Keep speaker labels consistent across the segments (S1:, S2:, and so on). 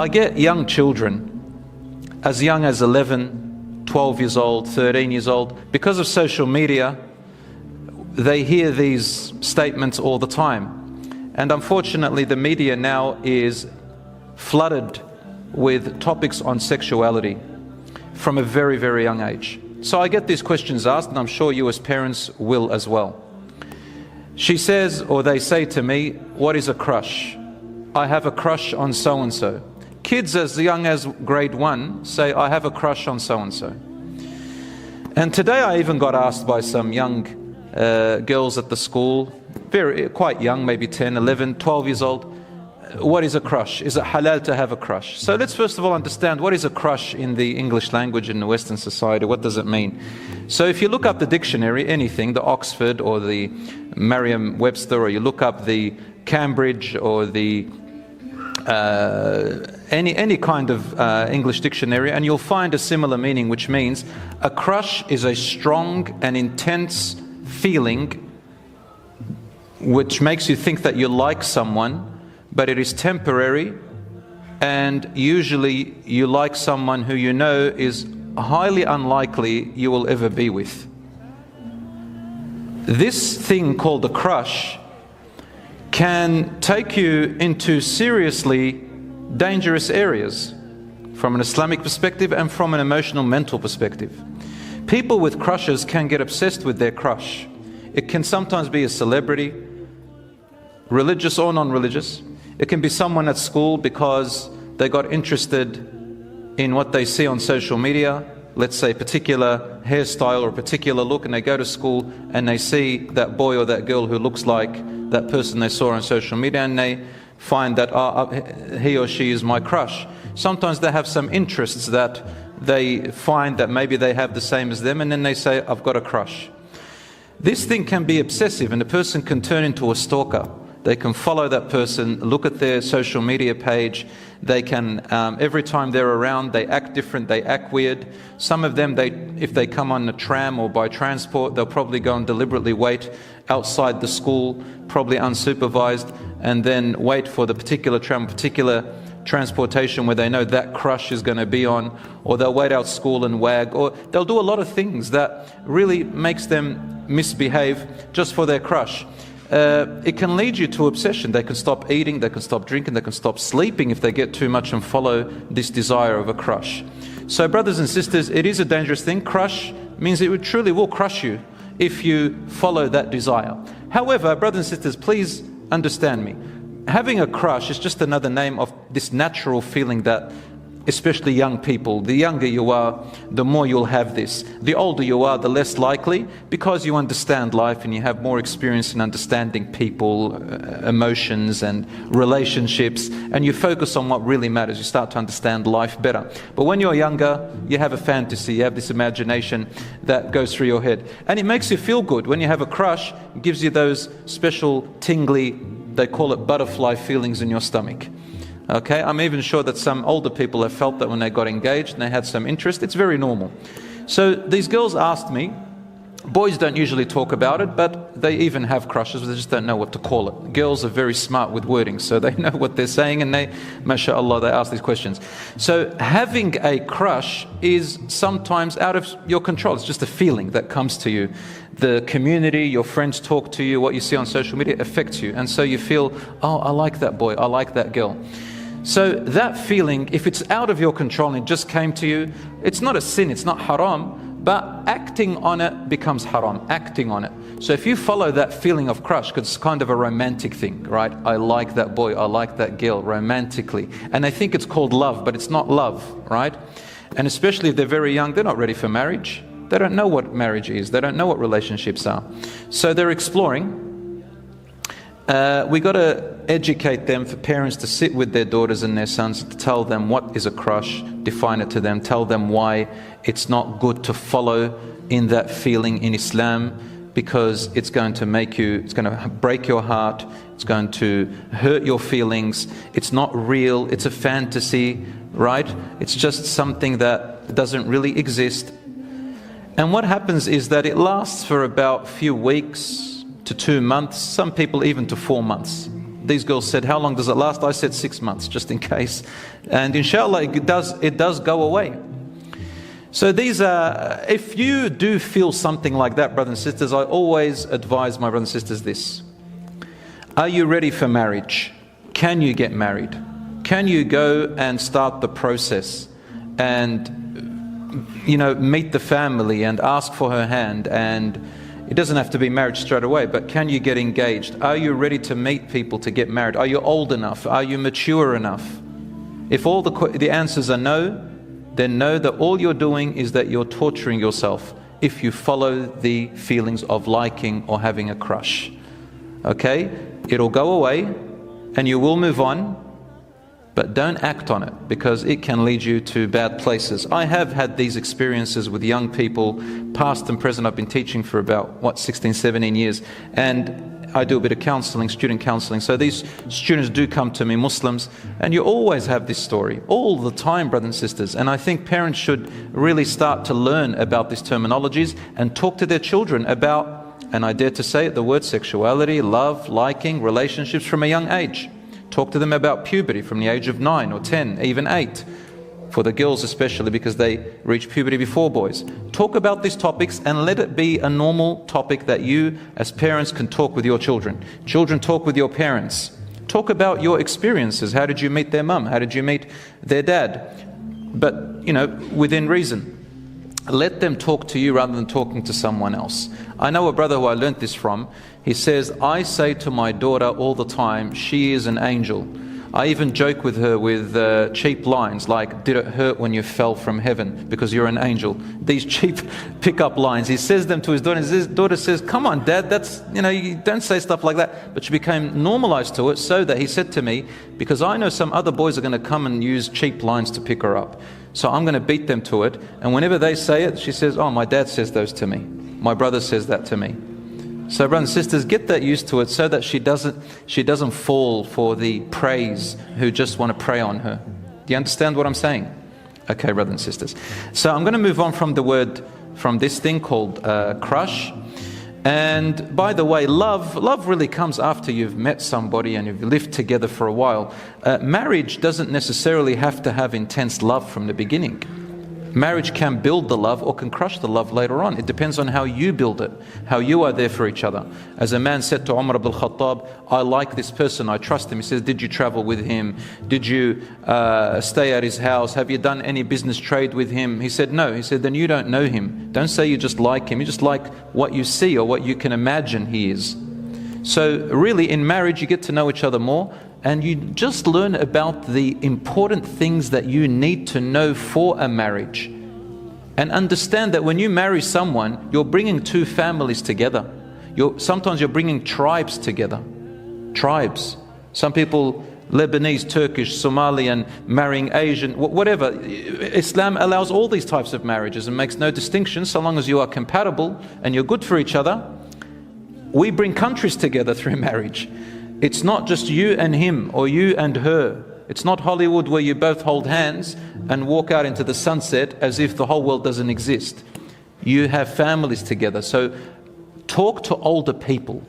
S1: I get young children, as young as 11, 12 years old, 13 years old, because of social media, they hear these statements all the time. And unfortunately, the media now is flooded with topics on sexuality from a very, very young age. So I get these questions asked, and I'm sure you as parents will as well. She says, or they say to me, what is a crush? I have a crush on so-and-so. Kids as young as grade 1 say, I have a crush on so-and-so. And today I even got asked by some young girls at the school, quite young, maybe 10, 11, 12 years old, what is a crush? Is it halal to have a crush? So let's first of all understand, what is a crush in the English language in the Western society? What does it mean? So if you look up the dictionary, anything, the Oxford or the Merriam-Webster, or you look up the Cambridge or the any kind of English dictionary, and you'll find a similar meaning, which means a crush is a strong and intense feeling which makes you think that you like someone, but it is temporary, and usually you like someone who you know is highly unlikely you will ever be with. This thing called a crush can take you into seriously dangerous areas from an Islamic perspective and from an emotional, mental perspective. People with crushes can get obsessed with their crush. It can sometimes be a celebrity, religious or non-religious. It can be someone at school because they got interested in what they see on social media, let's say a particular hairstyle or a particular look, and they go to school and they see that boy or that girl who looks like that person they saw on social media, and they find that he or she is my crush. Sometimes they have some interests that they find that maybe they have the same as them, and then they say, I've got a crush. This thing can be obsessive, and a person can turn into a stalker. They can follow that person, look at their social media page. They can, every time they're around, they act different, they act weird. Some of them, if they come on a tram or by transport, they'll probably go and deliberately wait outside the school, probably unsupervised, and then wait for the particular tram, particular transportation where they know that crush is going to be on, or they'll wait out school and wag, or they'll do a lot of things that really makes them misbehave just for their crush. It can lead you to obsession. They can stop eating, they can stop drinking, they can stop sleeping if they get too much and follow this desire of a crush. So brothers and sisters, it is a dangerous thing. Crush means it truly will crush you if you follow that desire. However, brothers and sisters, please understand me. Having a crush is just another name of this natural feeling that, especially young people, the younger you are, the more you'll have this. The older you are, the less likely, because you understand life and you have more experience in understanding people, emotions and relationships, and you focus on what really matters. You start to understand life better. But when you're younger, you have a fantasy, you have this imagination that goes through your head. And it makes you feel good. When you have a crush, it gives you those special tingly, they call it butterfly feelings in your stomach. Okay, I'm even sure that some older people have felt that when they got engaged and they had some interest. It's very normal. So these girls asked me, boys don't usually talk about it, but they even have crushes, they just don't know what to call it. Girls are very smart with wording, so they know what they're saying, and they, mashallah, they ask these questions. So having a crush is sometimes out of your control. It's just a feeling that comes to you. The community, your friends talk to you, what you see on social media affects you, and so you feel, oh, I like that boy, I like that girl. So that feeling, if it's out of your control and it just came to you, it's not a sin, it's not haram, but acting on it becomes haram, acting on it. So if you follow that feeling of crush, because it's kind of a romantic thing, right? I like that boy, I like that girl, romantically. And they think it's called love, but it's not love, right? And especially if they're very young, they're not ready for marriage. They don't know what marriage is, they don't know what relationships are. So they're exploring. We got to educate them, for parents to sit with their daughters and their sons, to tell them what is a crush, define it to them, tell them why it's not good to follow in that feeling in Islam, because it's going to make you, it's going to break your heart, it's going to hurt your feelings, it's not real, it's a fantasy, right? It's just something that doesn't really exist. And what happens is that it lasts for about a few weeks to 2 months, some people even to 4 months. These girls said, how long does it last? I said 6 months, just in case. And inshallah, it does go away. So these are, if you do feel something like that, brothers and sisters, I always advise my brothers and sisters this. Are you ready for marriage? Can you get married? Can you go and start the process and, meet the family and ask for her hand? And it doesn't have to be marriage straight away, but can you get engaged? Are you ready to meet people to get married? Are you old enough? Are you mature enough? If all the answers are no, then know that all you're doing is that you're torturing yourself if you follow the feelings of liking or having a crush. Okay? It'll go away and you will move on, but don't act on it because it can lead you to bad places. I have had these experiences with young people, past and present. I've been teaching for about, 16, 17 years, and I do a bit of counseling, student counseling. So these students do come to me, Muslims, and you always have this story, all the time, brothers and sisters. And I think parents should really start to learn about these terminologies and talk to their children about, and I dare to say it, the word sexuality, love, liking, relationships from a young age. Talk to them about puberty from the age of 9 or 10, even 8. For the girls especially, because they reach puberty before boys. Talk about these topics and let it be a normal topic that you as parents can talk with your children. Children, talk with your parents. Talk about your experiences. How did you meet their mum? How did you meet their dad? But, within reason. Let them talk to you rather than talking to someone else. I know a brother who I learnt this from. He says, I say to my daughter all the time, she is an angel. I even joke with her with cheap lines like, did it hurt when you fell from heaven because you're an angel? These cheap pick-up lines. He says them to his daughter, and his daughter says, come on, Dad, that's, you don't say stuff like that. But she became normalized to it, so that he said to me, because I know some other boys are going to come and use cheap lines to pick her up. So I'm going to beat them to it. And whenever they say it, she says, oh, my dad says those to me. My brother says that to me. So brothers and sisters, get that used to it so that she doesn't fall for the praise who just want to prey on her. Do you understand what I'm saying? Okay, brothers and sisters. So I'm going to move on from this thing called crush. And by the way, love really comes after you've met somebody and you've lived together for a while. Marriage doesn't necessarily have to have intense love from the beginning. Marriage can build the love or can crush the love later on. It depends on how you build it, how you are there for each other. As a man said to Umar ibn al-Khattab, I like this person, I trust him. He says, did you travel with him? Did you stay at his house? Have you done any business trade with him? He said, no. He said, then you don't know him. Don't say you just like him. You just like what you see or what you can imagine he is. So really in marriage you get to know each other more, and you just learn about the important things that you need to know for a marriage. And understand that when you marry someone, you're bringing two families together. Sometimes you're bringing tribes together. Tribes. Some people, Lebanese, Turkish, Somalian, marrying Asian, whatever. Islam allows all these types of marriages and makes no distinction so long as you are compatible and you're good for each other. We bring countries together through marriage. It's not just you and him or you and her. It's not Hollywood where you both hold hands and walk out into the sunset as if the whole world doesn't exist. You have families together. So talk to older people.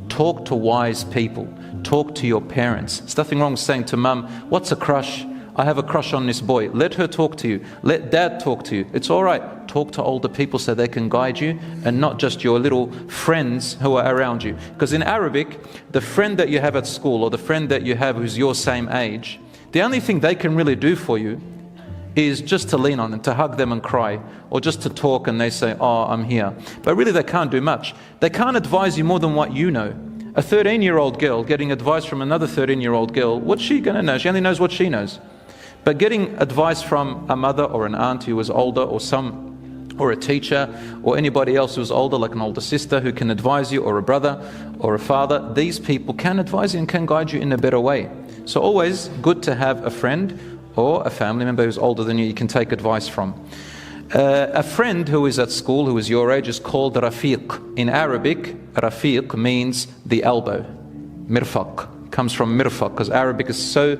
S1: Talk to wise people. Talk to your parents. There's nothing wrong with saying to mum, what's a crush? I have a crush on this boy. Let her talk to you. Let dad talk to you. It's all right. Talk to older people so they can guide you and not just your little friends who are around you. Because in Arabic, the friend that you have at school or the friend that you have who's your same age, the only thing they can really do for you is just to lean on them, to hug them and cry, or just to talk and they say, oh, I'm here. But really they can't do much. They can't advise you more than what you know. A 13-year-old girl getting advice from another 13-year-old girl, what's she going to know? She only knows what she knows. But getting advice from a mother or an aunt who was older, or a teacher, or anybody else who's older, like an older sister who can advise you, or a brother, or a father, these people can advise you and can guide you in a better way. So always good to have a friend or a family member who's older than you can take advice from. A friend who is at school, who is your age, is called Rafiq. In Arabic, Rafiq means the elbow. Mirfaq comes from mirfaq, because Arabic is so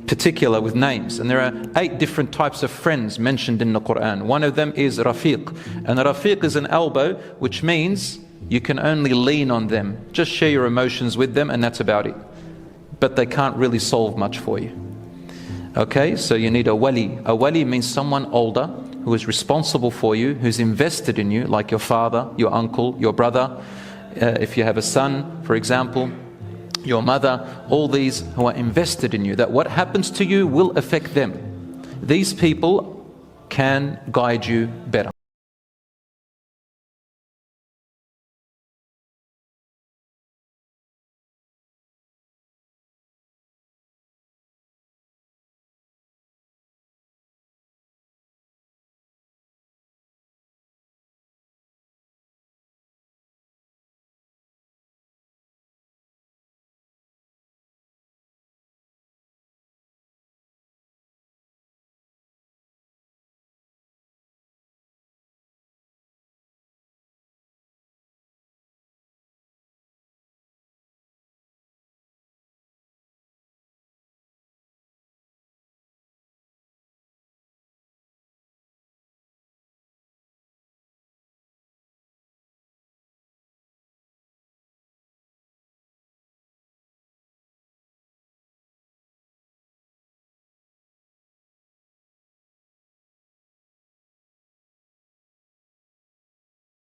S1: particular with names, and there are 8 different types of friends mentioned in the Quran. One of them is Rafiq, and Rafiq is an elbow, which means you can only lean on them. Just share your emotions with them and that's about it. but they can't really solve much for you. Okay, so you need a wali. A wali means someone older who is responsible for you, who's invested in you, like your father, your uncle, your brother. If you have a son, for example, your mother, all these who are invested in you, that what happens to you will affect them. These people can guide you better.